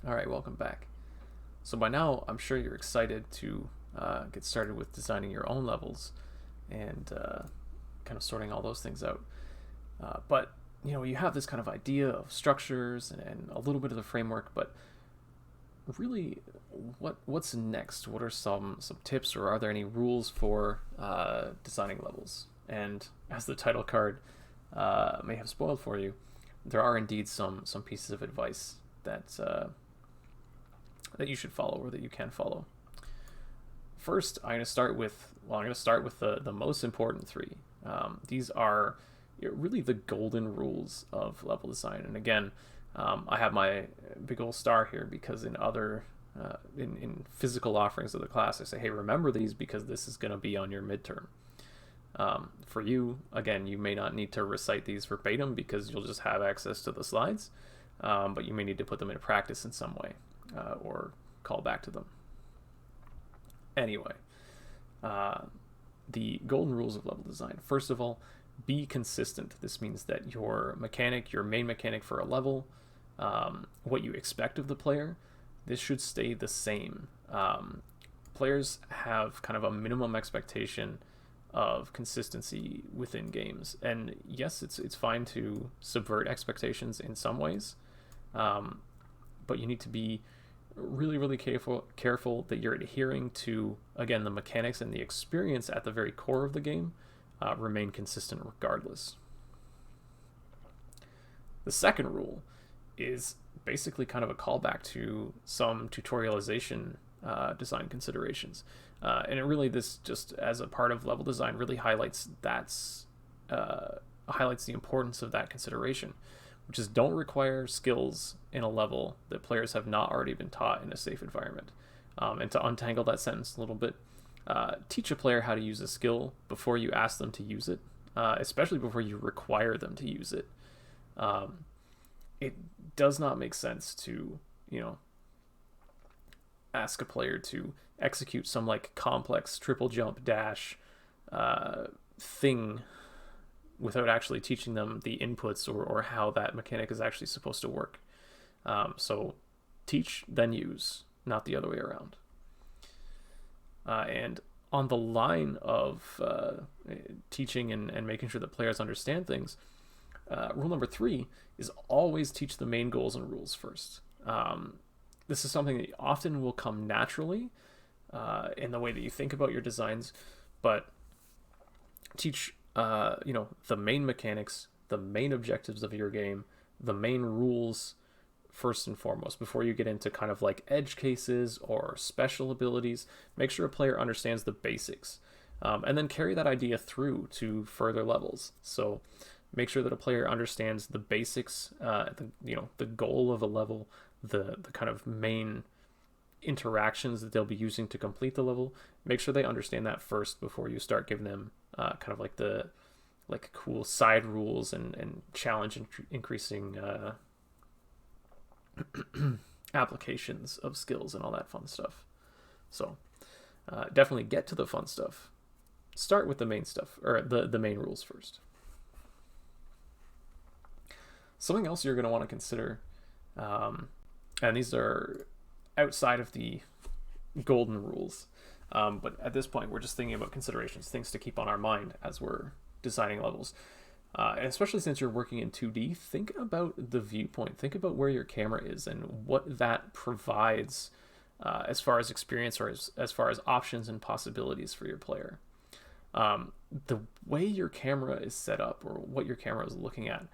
All right, welcome back. So by now, I'm sure you're excited to get started with designing your own levels and kind of sorting all those things out. But you have this kind of idea of structures and a little bit of the framework, but really, what's next? What are some tips, or are there any rules for designing levels? And as the title card may have spoiled for you, there are indeed some pieces of advice that you should follow or that you can follow. First, I'm going to start with the most important three. These are really the golden rules of level design. And again, I have my big old star here because in other in physical offerings of the class, I say, hey, remember these because this is going to be on your midterm. For you, again, you may not need to recite these verbatim because you'll just have access to the slides, but you may need to put them into practice in some way or call back to them. Anyway, uh, the golden rules of level design. First of all, be consistent. This means that your main mechanic for a level, what you expect of the player, this should stay the same. Players have kind of a minimum expectation of consistency within games, and yes, it's fine to subvert expectations in some ways, but you need to be really careful that you're adhering to, again, the mechanics and the experience at the very core of the game remain consistent regardless. The second rule is basically kind of a callback to some tutorialization design considerations, and it really, this just as a part of level design, really highlights the importance of that consideration, which is don't require skills in a level that players have not already been taught in a safe environment. And to untangle that sentence a little bit, teach a player how to use a skill before you ask them to use it, especially before you require them to use it. It does not make sense to, ask a player to execute some like complex triple jump dash thing without actually teaching them the inputs or how that mechanic is actually supposed to work. So teach, then use, not the other way around. And on the line of teaching and making sure that players understand things, rule number 3 is always teach the main goals and rules first. This is something that often will come naturally in the way that you think about your designs, but teach the main mechanics, the main objectives of your game, the main rules first and foremost before you get into kind of like edge cases or special abilities. Make sure a player understands the basics, and then carry that idea through to further levels. So make sure that a player understands the basics, the goal of a level, the kind of main interactions that they'll be using to complete the level. Make sure they understand that first before you start giving them kind of like the cool side rules and challenge increasing applications of skills and all that fun stuff. So definitely get to the fun stuff. Start with the main stuff, or the main rules first. Something else you're going to want to consider, and these are outside of the golden rules, but at this point we're just thinking about considerations, things to keep on our mind as we're designing levels. And especially since you're working in 2D, think about the viewpoint. Think about where your camera is and what that provides as far as experience or as far as options and possibilities for your player. The way your camera is set up or what your camera is looking at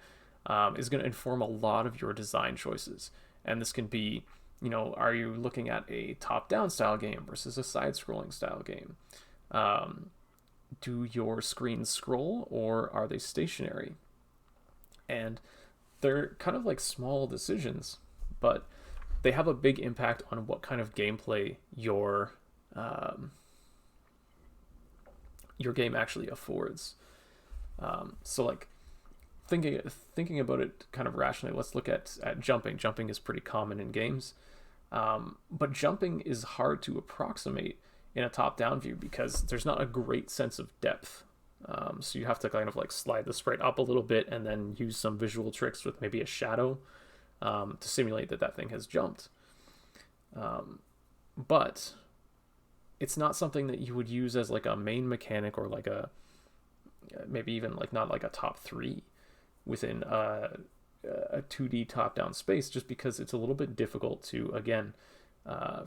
is going to inform a lot of your design choices. And this can be, are you looking at a top-down style game versus a side-scrolling style game? Do your screens scroll or are they stationary? And they're kind of like small decisions, but they have a big impact on what kind of gameplay your game actually affords. So like thinking about it kind of rationally, let's look at jumping. Jumping is pretty common in games, but jumping is hard to approximate in a top-down view because there's not a great sense of depth. So you have to kind of like slide the sprite up a little bit and then use some visual tricks with maybe a shadow to simulate that thing has jumped. But it's not something that you would use as like a main mechanic, or like a maybe even like not like a top three within a 2D top-down space, just because it's a little bit difficult to, again,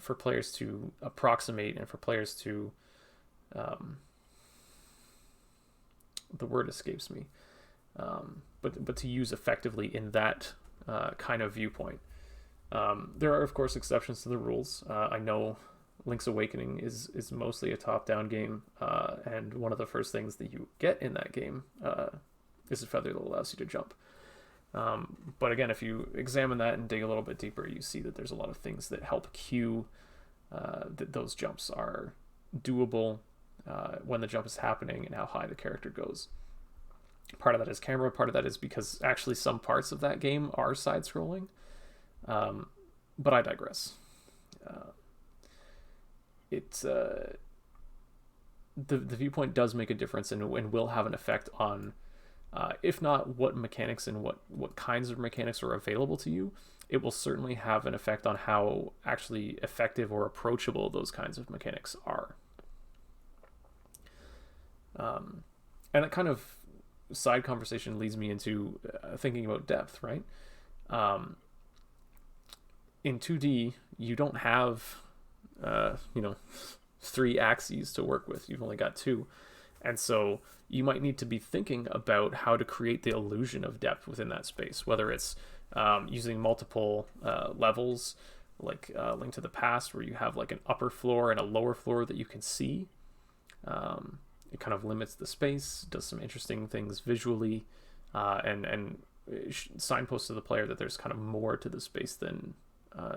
for players to approximate, and for players to the word escapes me, but to use effectively in that kind of viewpoint. There are, of course, exceptions to the rules. I know Link's Awakening is mostly a top-down game, and one of the first things that you get in that game is a feather that allows you to jump. But again, if you examine that and dig a little bit deeper, you see that there's a lot of things that help cue that those jumps are doable when the jump is happening and how high the character goes. Part of that is camera, part of that is because actually some parts of that game are side-scrolling. But I digress. The viewpoint does make a difference, and will have an effect on, if not what mechanics and what kinds of mechanics are available to you, it will certainly have an effect on how actually effective or approachable those kinds of mechanics are. And that kind of side conversation leads me into thinking about depth, right? In 2D, you don't have, 3 axes to work with. You've only got 2. And so you might need to be thinking about how to create the illusion of depth within that space, whether it's using multiple levels, like Link to the Past, where you have like an upper floor and a lower floor that you can see. It kind of limits the space, does some interesting things visually, and signposts to the player that there's kind of more to the space than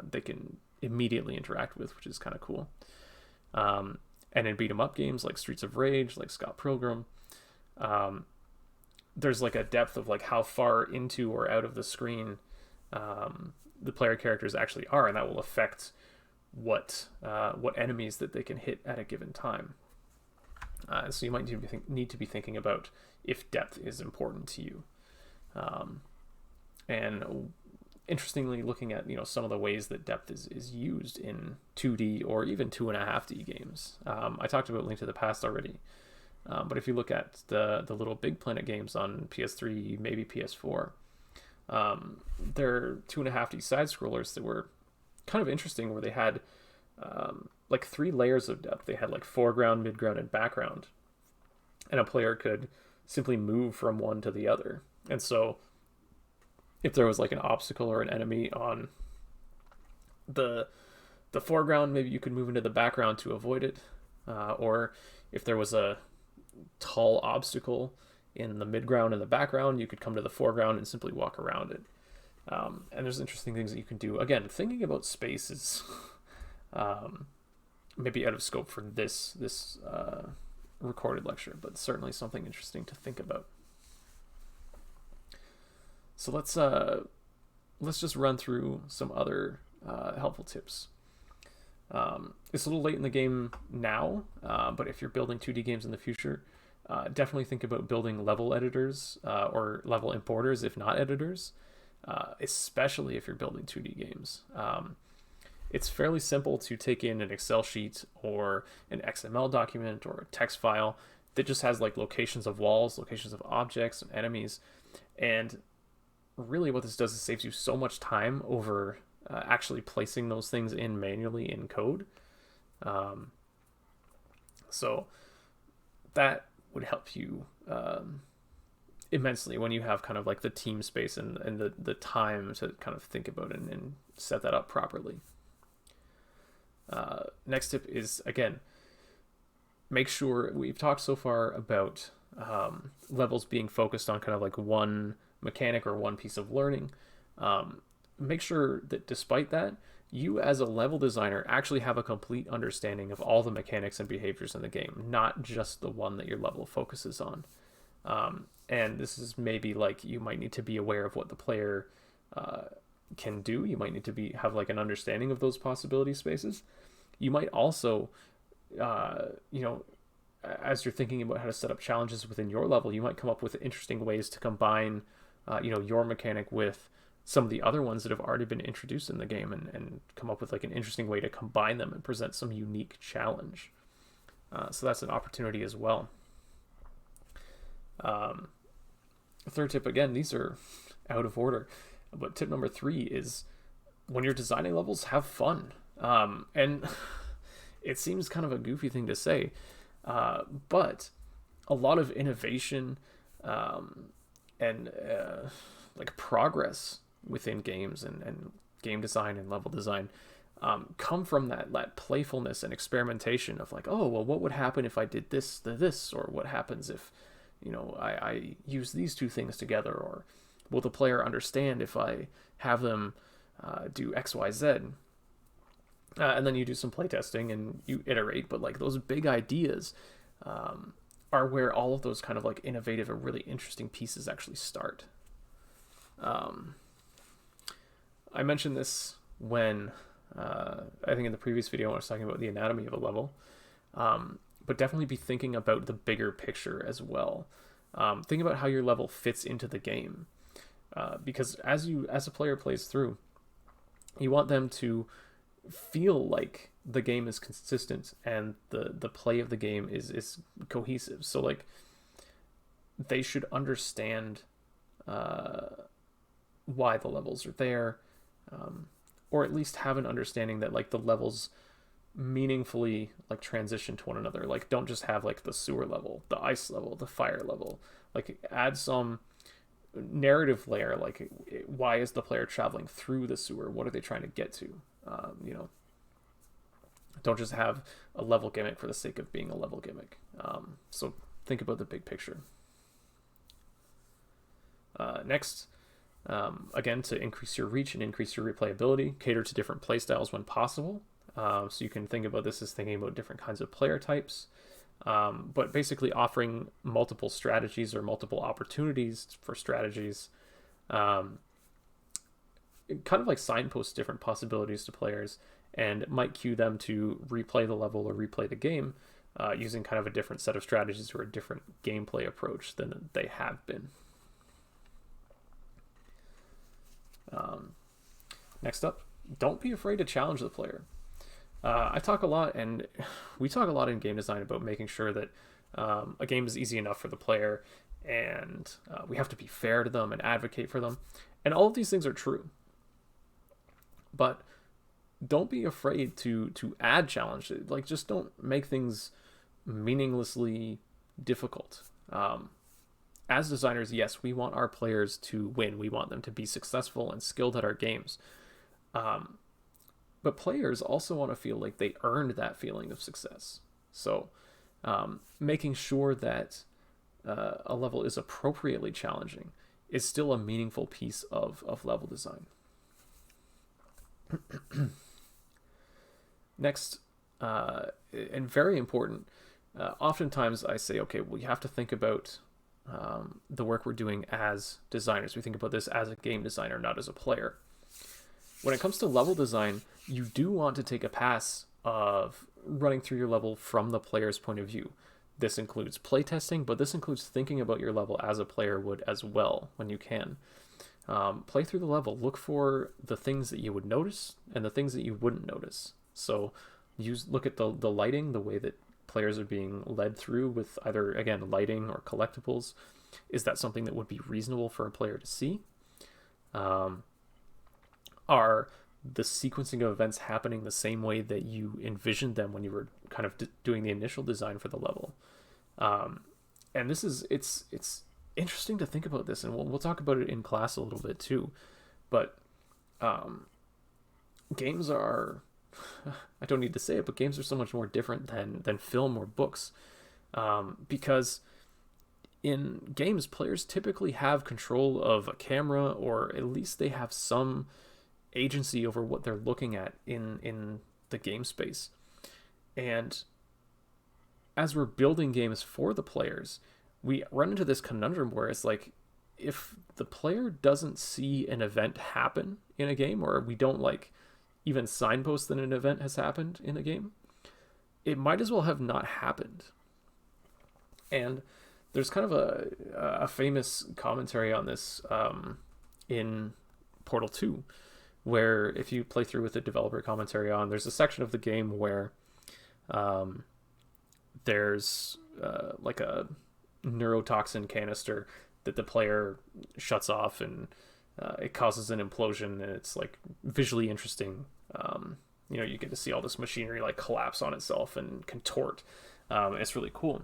they can immediately interact with, which is kind of cool. And in beat 'em up games like Streets of Rage, like Scott Pilgrim, there's like a depth of like how far into or out of the screen the player characters actually are, and that will affect what enemies that they can hit at a given time. So you might need to be thinking about if depth is important to you. And interestingly, looking at some of the ways that depth is used in 2D or even 2.5D games. I talked about Link to the Past already, but if you look at the Little Big Planet games on PS3, maybe PS4, they're 2.5D side scrollers that were kind of interesting, where they had like 3 layers of depth. They had like foreground, midground, and background, and a player could simply move from one to the other. And so if there was like an obstacle or an enemy on the foreground, maybe you could move into the background to avoid it, or if there was a tall obstacle in the midground and the background, you could come to the foreground and simply walk around it. And there's interesting things that you can do. Again, thinking about space is maybe out of scope for this recorded lecture, but certainly something interesting to think about. So let's just run through some other helpful tips. It's a little late in the game now, but if you're building 2D games in the future, definitely think about building level editors or level importers, if not editors, especially if you're building 2D games. It's fairly simple to take in an Excel sheet or an XML document or a text file that just has like locations of walls, locations of objects and enemies. And really what this does is saves you so much time over actually placing those things in manually in code. So that would help you immensely when you have kind of like the team space and the time to kind of think about it and set that up properly. Next tip is, again, make sure, we've talked so far about levels being focused on kind of like one mechanic or one piece of learning. Make sure that despite that, you as a level designer actually have a complete understanding of all the mechanics and behaviors in the game, not just the one that your level focuses on. And this is maybe like you might need to be aware of what the player can do. You might need to have like an understanding of those possibility spaces. You might also, as you're thinking about how to set up challenges within your level, you might come up with interesting ways to combine, your mechanic with some of the other ones that have already been introduced in the game, and come up with like an interesting way to combine them and present some unique challenge. So that's an opportunity as well. Third tip, again, these are out of order, but tip number 3 is when you're designing levels, have fun. And it seems kind of a goofy thing to say, but a lot of innovation and like progress within games and game design and level design come from that playfulness and experimentation of like, oh, well, what would happen if I did this to this, or what happens if, you know, I use these two things together, or will the player understand if I have them do X, Y, Z? And then you do some playtesting and you iterate, but like those big ideas are where all of those kind of like innovative or really interesting pieces actually start. I mentioned this when I think in the previous video when I was talking about the anatomy of a level, but definitely be thinking about the bigger picture as well. Think about how your level fits into the game, because as a player plays through, you want them to feel like the game is consistent and the play of the game is cohesive. So like they should understand why the levels are there, or at least have an understanding that like the levels meaningfully like transition to one another. Like don't just have like the sewer level, the ice level, the fire level. Like add some narrative layer, like why is the player traveling through the sewer, what are they trying to get to? You know, don't just have a level gimmick for the sake of being a level gimmick. So think about the big picture. Next, again, to increase your reach and increase your replayability, cater to different playstyles when possible. So you can think about this as thinking about different kinds of player types, but basically offering multiple strategies or multiple opportunities for strategies, kind of like signpost different possibilities to players, and might cue them to replay the level or replay the game using kind of a different set of strategies or a different gameplay approach than they have been. Next up, don't be afraid to challenge the player. I talk a lot, and we talk a lot in game design about making sure that a game is easy enough for the player, and we have to be fair to them and advocate for them. And all of these things are true. But don't be afraid to add challenge. Like, just don't make things meaninglessly difficult. As designers, yes, we want our players to win. We want them to be successful and skilled at our games. But players also want to feel like they earned that feeling of success. So making sure that a level is appropriately challenging is still a meaningful piece of level design. Next, and very important, oftentimes I say, okay, we have to think about the work we're doing as designers. We think about this as a game designer, not as a player. When it comes to level design, you do want to take a pass of running through your level from the player's point of view. This includes playtesting, but this includes thinking about your level as a player would as well when you can. Play through the level, look for the things that you would notice and the things that you wouldn't notice. So look at the lighting, the way that players are being led through with either, again, lighting or collectibles. Is that something that would be reasonable for a player to see? Are the sequencing of events happening the same way that you envisioned them when you were kind of doing the initial design for the level? And this is, it's interesting to think about this, and we'll talk about it in class a little bit too. But games are, I don't need to say it, but games are so much more different than film or books, because in games, players typically have control of a camera, or at least they have some agency over what they're looking at in the game space. And as we're building games for the players, we run into this conundrum where it's like, if the player doesn't see an event happen in a game, or we don't like even signpost that an event has happened in a game, it might as well have not happened. And there's kind of a famous commentary on this in Portal 2, where if you play through with the developer commentary on, there's a section of the game where there's like a neurotoxin canister that the player shuts off, and it causes an implosion, and it's like visually interesting. You get to see all this machinery like collapse on itself and contort. It's really cool.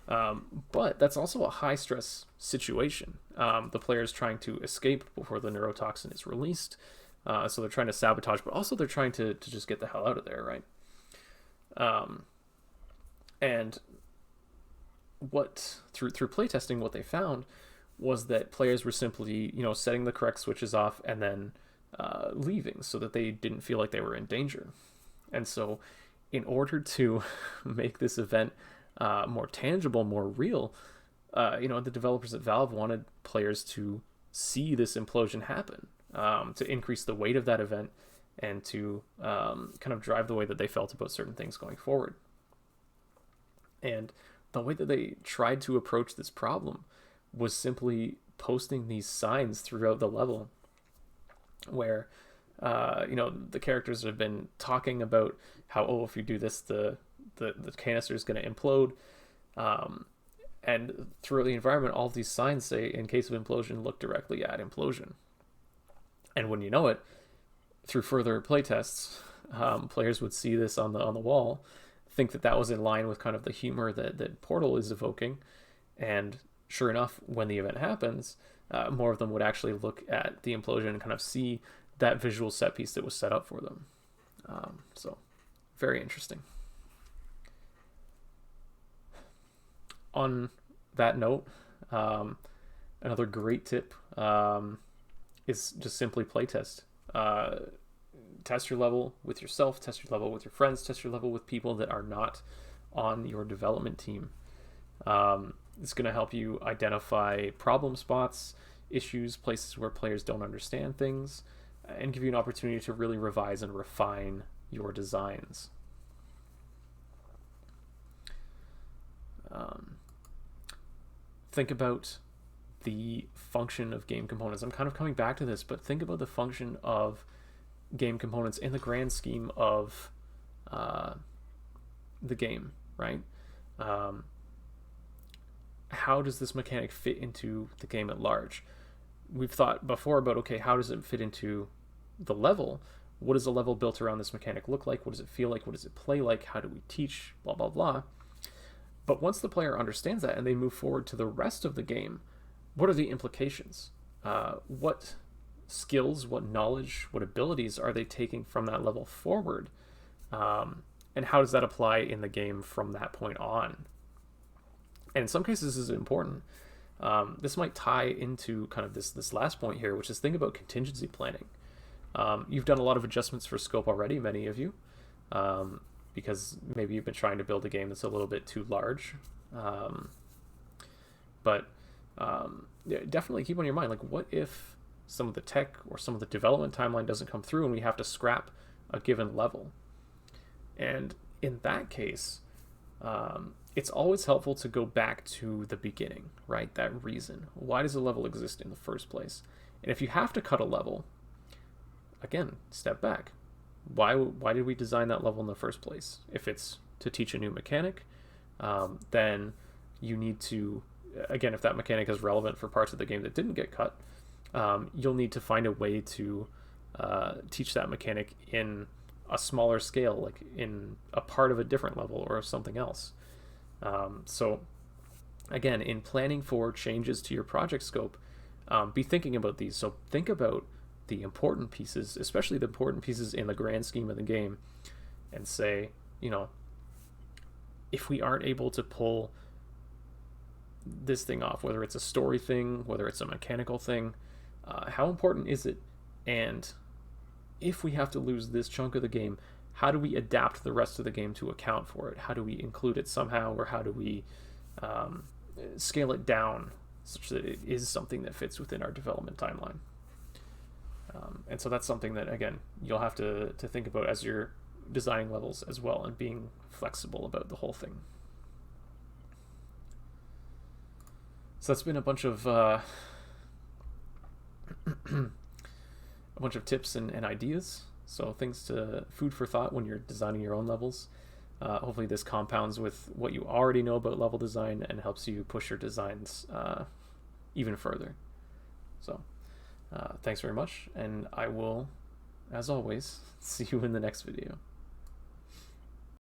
But that's also a high stress situation. The player is trying to escape before the neurotoxin is released. So they're trying to sabotage, but also they're trying to just get the hell out of there, right? And what through playtesting, what they found was that players were simply, setting the correct switches off and then leaving so that they didn't feel like they were in danger. And so in order to make this event more tangible, more real, the developers at Valve wanted players to see this implosion happen, to increase the weight of that event and to kind of drive the way that they felt about certain things going forward. And the way that they tried to approach this problem was simply posting these signs throughout the level where, the characters have been talking about how, if you do this, the canister is going to implode. And throughout the environment, all of these signs say, in case of implosion, look directly at implosion. And when you know it, through further playtests, players would see this on the wall, think that was in line with kind of the humor that Portal is evoking. And sure enough, when the event happens, more of them would actually look at the implosion and kind of see that visual set piece that was set up for them. So very interesting. On that note, another great tip is just simply playtest. Test your level with yourself, test your level with your friends, test your level with people that are not on your development team. It's going to help you identify problem spots, issues, places where players don't understand things, and give you an opportunity to really revise and refine your designs. Think about the function of game components. I'm kind of coming back to this, but think about the function of game components in the grand scheme of the game, right? How does this mechanic fit into the game at large? We've thought before about, okay, how does it fit into the level? What does a level built around this mechanic look like? What does it feel like? What does it play like? How do we teach? Blah, blah, blah. But once the player understands that and they move forward to the rest of the game, what are the implications? What skills, what knowledge, what abilities are they taking from that level forward? And how does that apply in the game from that point on? And in some cases, this is important. This might tie into kind of this last point here, which is think about contingency planning. You've done a lot of adjustments for scope already, many of you, because maybe you've been trying to build a game that's a little bit too large. But definitely keep on your mind, like, what if some of the tech or some of the development timeline doesn't come through and we have to scrap a given level? And in that case, it's always helpful to go back to the beginning, right? That reason. Why does a level exist in the first place? And if you have to cut a level, again, step back. Why did we design that level in the first place? If it's to teach a new mechanic, then you need to, again, if that mechanic is relevant for parts of the game that didn't get cut, you'll need to find a way to teach that mechanic in a smaller scale, like in a part of a different level or something else. So again, in planning for changes to your project scope, be thinking about these. So think about the important pieces, especially the important pieces in the grand scheme of the game, and say, if we aren't able to pull this thing off, whether it's a story thing, whether it's a mechanical thing, how important is it? And if we have to lose this chunk of the game, how do we adapt the rest of the game to account for it? How do we include it somehow, or how do we scale it down such that it is something that fits within our development timeline? And so that's something that, again, you'll have to think about as you're designing levels as well, and being flexible about the whole thing. So that's been a bunch of a bunch of tips and ideas. So things to food for thought when you're designing your own levels. Hopefully this compounds with what you already know about level design and helps you push your designs even further. So thanks very much, and I will, as always, see you in the next video.